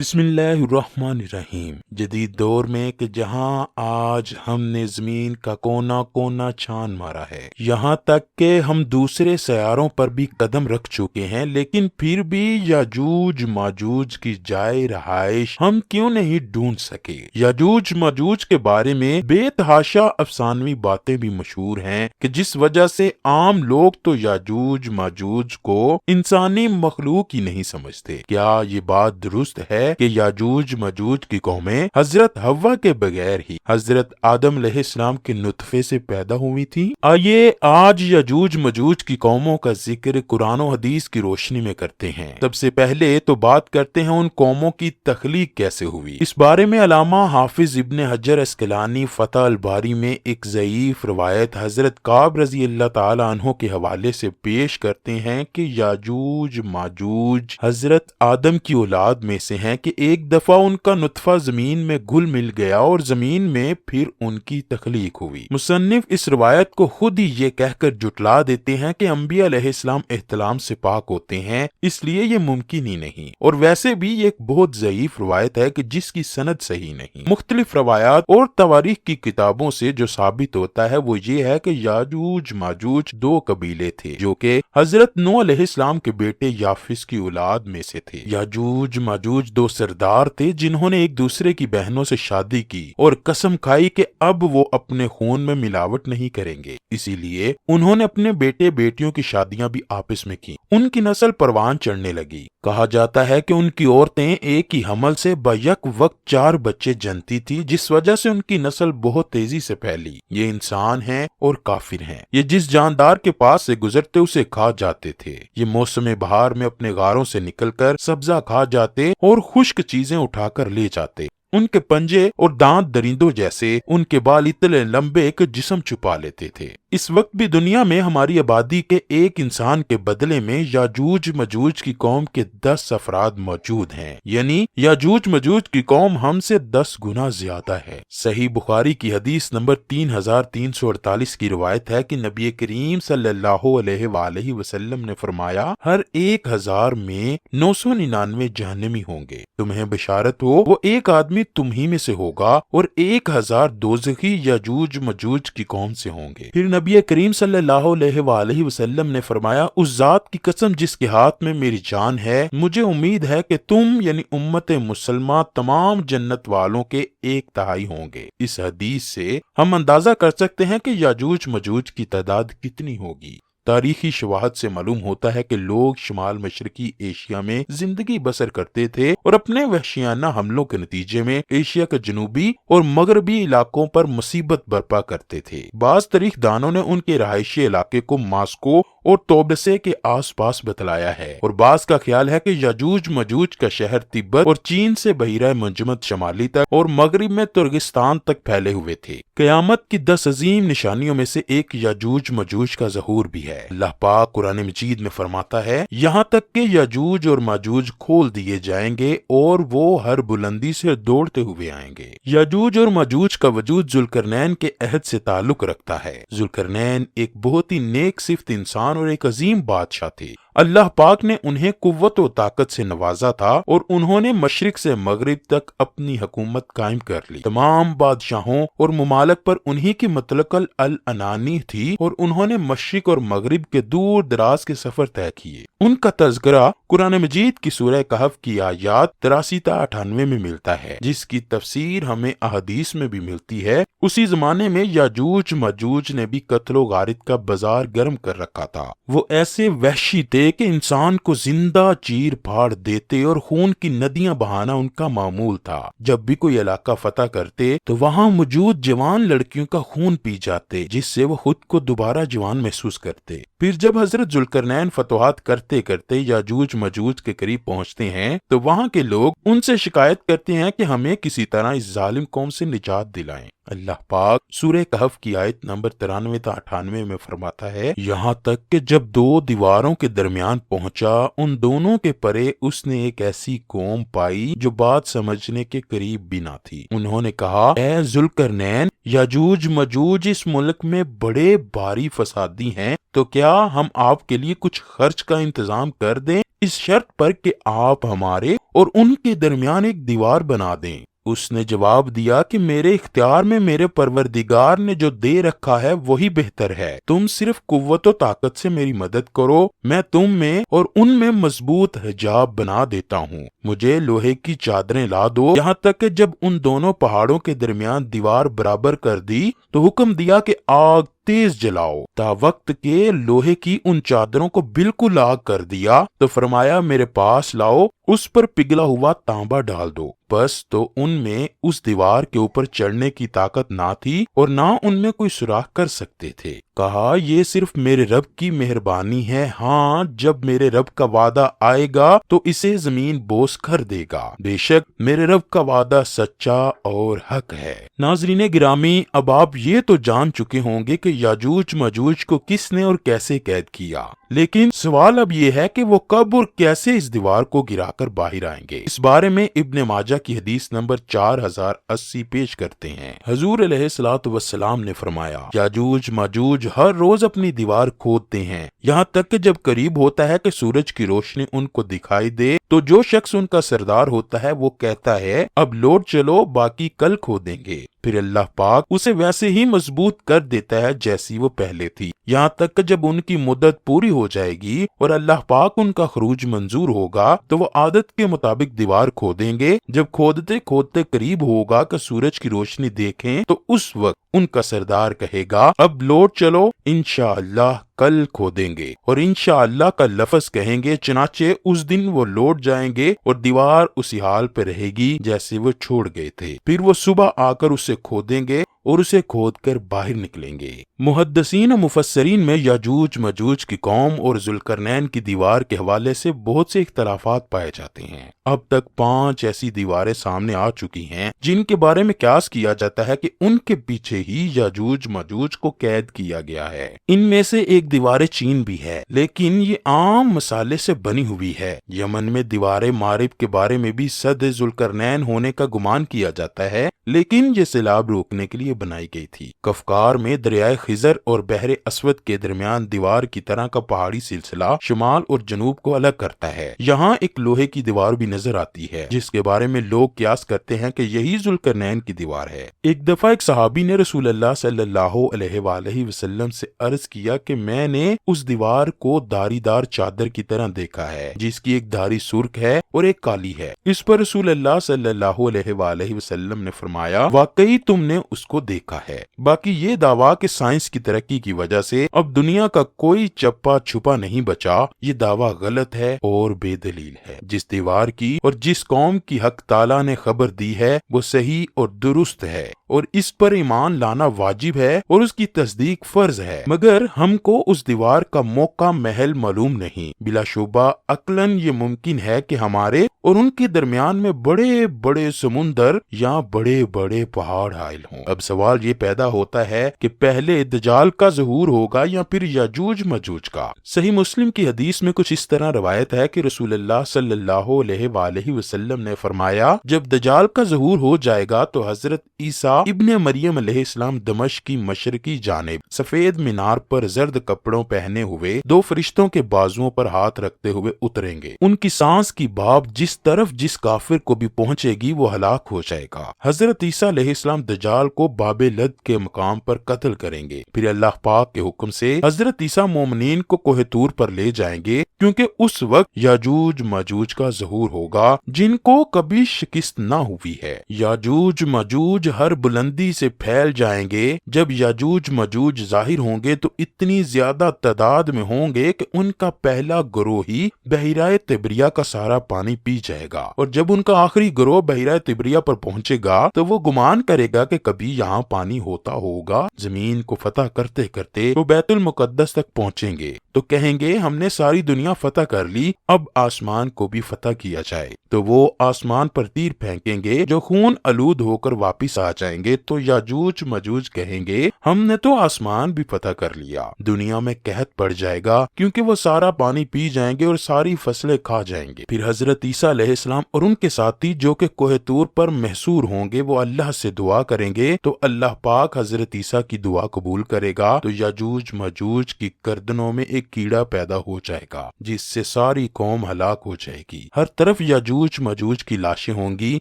بسم اللہ الرحمن الرحیم۔ جدید دور میں کہ جہاں آج ہم نے زمین کا کونا کونا چھان مارا ہے، یہاں تک کہ ہم دوسرے سیاروں پر بھی قدم رکھ چکے ہیں، لیکن پھر بھی یاجوج ماجوج کی جائے رہائش ہم کیوں نہیں ڈھونڈ سکے۔ یاجوج ماجوج کے بارے میں بے تحاشا افسانوی باتیں بھی مشہور ہیں کہ جس وجہ سے عام لوگ تو یاجوج ماجوج کو انسانی مخلوق ہی نہیں سمجھتے۔ کیا یہ بات درست ہے کہ یاجوج ماجوج کی قومیں حضرت حوا کے بغیر ہی حضرت آدم علیہ السلام کے نطفے سے پیدا ہوئی تھی؟ آئیے آج یاجوج ماجوج کی قوموں کا ذکر قرآن و حدیث کی روشنی میں کرتے ہیں۔ سب سے پہلے تو بات کرتے ہیں ان قوموں کی تخلیق کیسے ہوئی۔ اس بارے میں علامہ حافظ ابن حجر عسقلانی فتح الباری میں ایک ضعیف روایت حضرت کعب رضی اللہ تعالی عنہ کے حوالے سے پیش کرتے ہیں کہ یاجوج ماجوج حضرت آدم کی اولاد میں سے ہیں کہ ایک دفعہ ان کا نطفہ زمین میں گھل مل گیا اور زمین میں پھر ان کی تخلیق ہوئی۔ مصنف اس روایت کو خود ہی یہ کہہ کر جھٹلا دیتے ہیں کہ انبیاء علیہ السلام احتلام سے پاک ہوتے ہیں، اس لیے یہ ممکن ہی نہیں، اور ویسے بھی یہ ایک بہت ضعیف روایت ہے کہ جس کی سند صحیح نہیں۔ مختلف روایات اور تواریخ کی کتابوں سے جو ثابت ہوتا ہے وہ یہ ہے کہ یاجوج ماجوج دو قبیلے تھے جو کہ حضرت نوح علیہ السلام کے بیٹے یافس کی اولاد میں سے تھے۔ یاجوج ماجوج دو سردار تھے جنہوں نے ایک دوسرے کی بہنوں سے شادی کی اور قسم کھائی کہ اب وہ اپنے خون میں ملاوٹ نہیں کریں گے، اسی لیے انہوں نے اپنے بیٹے بیٹیوں کی شادیاں بھی آپس میں کی۔ ان کی نسل پروان چڑھنے لگی۔ کہا جاتا ہے کہ ان کی عورتیں ایک ہی حمل سے بیک وقت 4 بچے جنتی تھی، جس وجہ سے ان کی نسل بہت تیزی سے پھیلی۔ یہ انسان ہیں اور کافر ہیں، یہ جس جاندار کے پاس سے گزرتے اسے کھا جاتے تھے۔ یہ موسم بہار میں اپنے غاروں سے نکل کر سبزہ کھا جاتے اور خشک چیزیں اٹھا کر لے جاتے۔ ان کے پنجے اور دانت درندوں جیسے، ان کے بال اتنے لمبے کہ جسم چھپا لیتے تھے۔ اس وقت بھی دنیا میں ہماری آبادی کے ایک انسان کے بدلے میں یاجوج ماجوج کی قوم کے 10 افراد موجود ہیں، یعنی یاجوج ماجوج کی قوم ہم سے 10 گنا زیادہ ہے۔ صحیح بخاری کی حدیث نمبر 3348 کی روایت ہے کہ نبی کریم صلی اللہ علیہ وآلہ وسلم نے فرمایا، ہر 1000 میں 999 جہنمی ہوں گے، تمہیں بشارت ہو وہ ایک آدمی تم ہی میں سے ہوگا اور 1000 دوزخی یاجوج ماجوج کی قوم سے ہوں گے۔ پھر نبی کریم صلی اللہ علیہ وآلہ وسلم نے فرمایا، اس ذات کی قسم جس کے ہاتھ میں میری جان ہے، مجھے امید ہے کہ تم یعنی امت مسلمہ تمام جنت والوں کے 1/3 ہوں گے۔ اس حدیث سے ہم اندازہ کر سکتے ہیں کہ یاجوج ماجوج کی تعداد کتنی ہوگی۔ تاریخی شواہد سے معلوم ہوتا ہے کہ لوگ شمال مشرقی ایشیا میں زندگی بسر کرتے تھے اور اپنے وحشیانہ حملوں کے نتیجے میں ایشیا کے جنوبی اور مغربی علاقوں پر مصیبت برپا کرتے تھے۔ بعض تاریخ دانوں نے ان کے رہائشی علاقے کو ماسکو اور توبسے کے آس پاس بتلایا ہے، اور بعض کا خیال ہے کہ یاجوج ماجوج کا شہر تبت اور چین سے بحیرہ منجمد شمالی تک اور مغرب میں ترکستان تک پھیلے ہوئے تھے۔ قیامت کی 10 عظیم نشانیوں میں سے ایک یاجوج ماجوج کا ظہور بھی ہے۔ اللہ پاک قرآن مجید میں فرماتا ہے، یہاں تک کہ یاجوج اور ماجوج کھول دیے جائیں گے اور وہ ہر بلندی سے دوڑتے ہوئے آئیں گے۔ یاجوج اور ماجوج کا وجود ذوالقرنین کے عہد سے تعلق رکھتا ہے۔ ذوالقرنین ایک بہت ہی نیک صفت انسان اور ایک عظیم بادشاہ تھے۔ اللہ پاک نے انہیں قوت و طاقت سے نوازا تھا اور انہوں نے مشرق سے مغرب تک اپنی حکومت قائم کر لی۔ تمام بادشاہوں اور ممالک پر انہی کی مطلق العنانی تھی اور انہوں نے مشرق اور مغرب کے دور دراز کے سفر طے کیے۔ ان کا تذکرہ قرآن مجید کی سورہ کہف کی آیات 83 تا 98 میں ملتا ہے، جس کی تفسیر ہمیں احادیث میں بھی ملتی ہے۔ اسی زمانے میں یاجوج ماجوج نے بھی قتل و غارت کا بازار گرم کر رکھا تھا۔ وہ ایسے وحشی تھے کہ انسان کو زندہ چیر پھاڑ دیتے اور خون کی ندیاں بہانا ان کا معمول تھا۔ جب بھی کوئی علاقہ فتح کرتے تو وہاں موجود جوان لڑکیوں کا خون پی جاتے، جس سے وہ خود کو دوبارہ جوان محسوس کرتے۔ پھر جب حضرت ذوالقرنین فتوحات کرتے کرتے یاجوج ماجوج کے قریب پہنچتے ہیں تو وہاں کے لوگ ان سے شکایت کرتے ہیں کہ ہمیں کسی طرح اس ظالم قوم سے نجات دلائیں۔ اللہ پاک سورہ کہف کی آیت نمبر 93 تا 98 میں فرماتا ہے، یہاں تک کہ جب 2 دیواروں کے درمیان پہنچا، ان دونوں کے پرے اس نے ایک ایسی قوم پائی جو بات سمجھنے کے قریب بھی نہ تھی۔ انہوں نے کہا، اے ذوالقرنین، یاجوج ماجوج اس ملک میں بڑے بھاری فسادی ہیں، تو کیا ہم آپ کے لیے کچھ خرچ کا انتظام کر دیں اس شرط پر کہ آپ ہمارے اور ان کے درمیان ایک دیوار بنا دیں۔ اس نے جواب دیا کہ میرے اختیار میں میرے پروردگار نے جو دے رکھا ہے وہی بہتر ہے، تم صرف قوت و طاقت سے میری مدد کرو، میں تم میں اور ان میں مضبوط حجاب بنا دیتا ہوں۔ مجھے لوہے کی چادریں لا دو، یہاں تک کہ جب ان دونوں پہاڑوں کے درمیان دیوار برابر کر دی تو حکم دیا کہ آگ تیز جلاؤ۔ تا وقت کے لوہے کی ان چادروں کو بالکل آگ کر دیا تو فرمایا میرے پاس لاؤ، اس پر پگھلا ہوا تانبا ڈال دو۔ بس تو ان میں اس دیوار کے اوپر چڑھنے کی طاقت نہ تھی اور نہ ان میں کوئی سوراخ کر سکتے تھے۔ کہا یہ صرف میرے رب کی مہربانی ہے، ہاں جب میرے رب کا وعدہ آئے گا تو اسے زمین بوس کر دے گا، بے شک میرے رب کا وعدہ سچا اور حق ہے۔ ناظرین گرامی، اب آپ یہ تو جان چکے ہوں گے کہ یاجوج ماجوج کو کس نے اور کیسے قید کیا، لیکن سوال اب یہ ہے کہ وہ کب اور کیسے اس دیوار کو گرا کر باہر آئیں گے۔ اس بارے میں ابن ماجہ کی حدیث نمبر 4080 پیش کرتے ہیں۔ حضور علیہ الصلوۃ والسلام نے فرمایا، یاجوج ماجوج ہر روز اپنی دیوار کھودتے ہیں، یہاں تک کہ جب قریب ہوتا ہے کہ سورج کی روشنی ان کو دکھائی دے تو جو شخص ان کا سردار ہوتا ہے وہ کہتا ہے اب لوٹ چلو، باقی کل کھودیں گے۔ پھر اللہ پاک اسے ویسے ہی مضبوط کر دیتا ہے جیسی وہ پہلے تھی، یہاں تک کہ جب ان کی مدت پوری ہو جائے گی اور اللہ پاک ان کا خروج منظور ہوگا تو وہ عادت کے مطابق دیوار کھودیں گے۔ جب کھودتے کھودتے قریب ہوگا کہ سورج کی روشنی دیکھیں تو اس وقت ان کا سردار کہے گا اب لوٹ چلو، انشاءاللہ کل کھودیں گے، اور انشاءاللہ کا لفظ کہیں گے، چنانچہ اس دن وہ لوٹ جائیں گے اور دیوار اسی حال پہ رہے گی جیسے وہ چھوڑ گئے تھے۔ پھر وہ صبح آ کر اسے کھودیں گے اور اسے کھود کر باہر نکلیں گے۔ محدثین و مفسرین میں یاجوج ماجوج کی قوم اور ذوالقرنین کی دیوار کے حوالے سے بہت سے اختلافات پائے جاتے ہیں۔ اب تک 5 ایسی دیواریں سامنے آ چکی ہیں جن کے بارے میں قیاس کیا جاتا ہے کہ ان کے پیچھے ہی یاجوج ماجوج کو قید کیا گیا ہے۔ ان میں سے ایک دیوار چین بھی ہے، لیکن یہ عام مسالے سے بنی ہوئی ہے۔ یمن میں دیوار مارب کے بارے میں بھی سد ذوالقرنین ہونے کا گمان کیا جاتا ہے، لیکن یہ سیلاب روکنے کے لیے بنائی گئی تھی۔ کفکار میں دریائے خضر اور بحر اسود کے درمیان دیوار کی طرح کا پہاڑی سلسلہ شمال اور جنوب کو الگ کرتا ہے۔ یہاں ایک لوہے کی دیوار بھی نظر آتی ہے جس کے بارے میں لوگ قیاس کرتے ہیں کہ یہی ذوالقرنین کی دیوار ہے۔ ایک دفعہ ایک صحابی نے رسول اللہ صلی اللہ علیہ وآلہ وسلم سے عرض کیا کہ میں نے اس دیوار کو داری دار چادر کی طرح دیکھا ہے جس کی ایک دھاری سرخ ہے اور ایک کالی ہے۔ اس پر رسول اللہ صلی اللہ علیہ وآلہ وسلم نے فرمایا واقعی تم نے اس کو دیکھا ہے۔ باقی یہ دعویٰ کہ سائنس کی ترقی کی وجہ سے اب دنیا کا کوئی چپا چھپا نہیں بچا، یہ دعویٰ غلط ہے اور بے دلیل ہے۔ جس دیوار کی اور جس قوم کی حق تعالیٰ نے خبر دی ہے وہ صحیح اور درست ہے اور اس پر ایمان لانا واجب ہے اور اس کی تصدیق فرض ہے، مگر ہم کو اس دیوار کا موقع محل معلوم نہیں۔ بلا شبہ عقلاً یہ ممکن ہے کہ ہمارے اور ان کے درمیان میں بڑے بڑے سمندر یا بڑے بڑے پہاڑ حائل ہوں۔ اب سوال یہ پیدا ہوتا ہے کہ پہلے دجال کا ظہور ہوگا یا پھر یاجوج ماجوج کا؟ صحیح مسلم کی حدیث میں کچھ اس طرح روایت ہے کہ رسول اللہ صلی اللہ علیہ وآلہ وسلم نے فرمایا جب دجال کا ظہور ہو جائے گا تو حضرت عیسیٰ ابن مریم علیہ السلام دمشق کی مشرقی جانب سفید مینار پر زرد کپڑوں پہنے ہوئے 2 فرشتوں کے بازوؤں پر ہاتھ رکھتے ہوئے اتریں گے۔ ان کی سانس کی باب جس طرف جس کافر کو بھی پہنچے گی وہ ہلاک ہو جائے گا۔ حضرت عیسیٰ علیہ السلام دجال کو باب لد کے مقام پر قتل کریں گے، پھر اللہ پاک کے حکم سے حضرت عیسیٰ مومنین کو کوہ طور پر لے جائیں گے، کیونکہ اس وقت یاجوج ماجوج کا ظہور ہوگا جن کو کبھی شکست نہ ہوئی ہے۔ یاجوج ماجوج ہر بلندی سے پھیل جائیں گے۔ جب یاجوج ماجوج ظاہر ہوں گے تو اتنی زیادہ تعداد میں ہوں گے کہ ان کا پہلا گروہ ہی بحیرہ طبریہ کا سارا پانی پی جائے گا، اور جب ان کا آخری گروہ بحیرہ طبریہ پر پہنچے گا تو وہ گمان کرے گا کہ کبھی یہاں پانی ہوتا ہوگا۔ زمین کو فتح کرتے کرتے وہ بیت المقدس تک پہنچیں گے تو کہیں گے ہم نے ساری دنیا فتح کر لی، اب آسمان کو بھی فتح کیا جائے۔ تو وہ آسمان پر تیر پھینکیں گے جو خون آلود ہو کر واپس آ جائیں گے، تو یاجوج ماجوج کہیں گے ہم نے تو آسمان بھی فتح کر لیا۔ دنیا میں قحط پڑ جائے گا کیونکہ وہ سارا پانی پی جائیں گے اور ساری فصلیں کھا جائیں گے۔ پھر حضرت عیسیٰ علیہ السلام اور ان کے ساتھی جو کہ کوہ طور پر محصور ہوں گے وہ اللہ سے دعا کریں گے تو اللہ پاک حضرت عیسیٰ کی دعا قبول کرے گا، تو یاجوج ماجوج کی گردنوں میں ایک کیڑا پیدا ہو جائے گا جس سے ساری قوم ہلاک ہو جائے گی۔ ہر طرف یاجوج ماجوج کی لاشیں ہوں گی،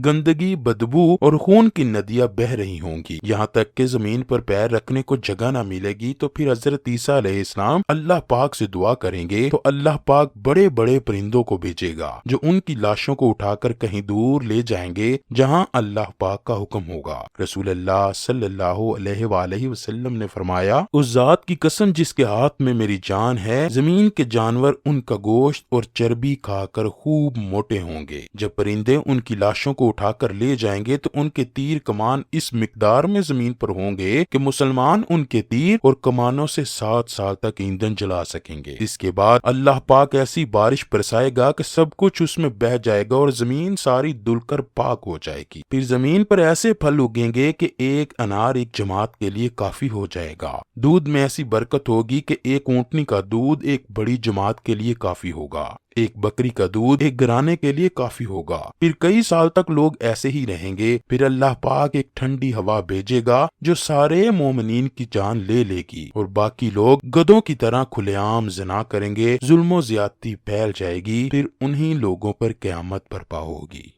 گندگی، بدبو اور خون کی ندیاں بہہ رہی ہوں گی، یہاں تک کہ زمین پر پیر رکھنے کو جگہ نہ ملے گی۔ تو پھر حضرت عیسیٰ علیہ السلام اللہ پاک سے دعا کریں گے تو اللہ پاک بڑے بڑے پرندوں کو بھیجے گا جو ان کی لاشوں کو اٹھا کر کہیں دور لے جائیں گے جہاں اللہ پاک کا حکم ہوگا۔ رسول اللہ صلی اللہ علیہ وآلہ وسلم نے فرمایا، اس ذات کی قسم جس کے ہاتھ میں میری جان ہے، زمین کے جانور ان کا گوشت اور چربی کھا کر خوب موٹے ہوں گے۔ جب پرندے ان کی لاشوں کو اٹھا کر لے جائیں گے تو ان کے تیر کمان اس مقدار میں زمین پر ہوں گے کہ مسلمان ان کے تیر اور کمانوں سے 7 سال تک ایندھن جلا سکیں گے۔ اس کے بعد اللہ پاک ایسی بارش برسائے گا کہ سب کچھ اس میں بہہ جائے گا اور زمین ساری دھل کر پاک ہو جائے گی۔ پھر زمین پر ایسے پھل اگیں گے کہ ایک انار ایک جماعت کے لیے کافی ہو جائے گا۔ دودھ میں ایسی برکت ہوگی کہ ایک اونٹنی کا دودھ ایک بڑی جماعت کے لیے کافی ہوگا، ایک بکری کا دودھ ایک گھرانے کے لیے کافی ہوگا۔ پھر کئی سال تک لوگ ایسے ہی رہیں گے۔ پھر اللہ پاک ایک ٹھنڈی ہوا بھیجے گا جو سارے مومنین کی جان لے لے گی اور باقی لوگ گدھوں کی طرح کھلے عام زنا کریں گے، ظلم و زیادتی پھیل جائے گی، پھر انہی لوگوں پر قیامت برپا ہوگی۔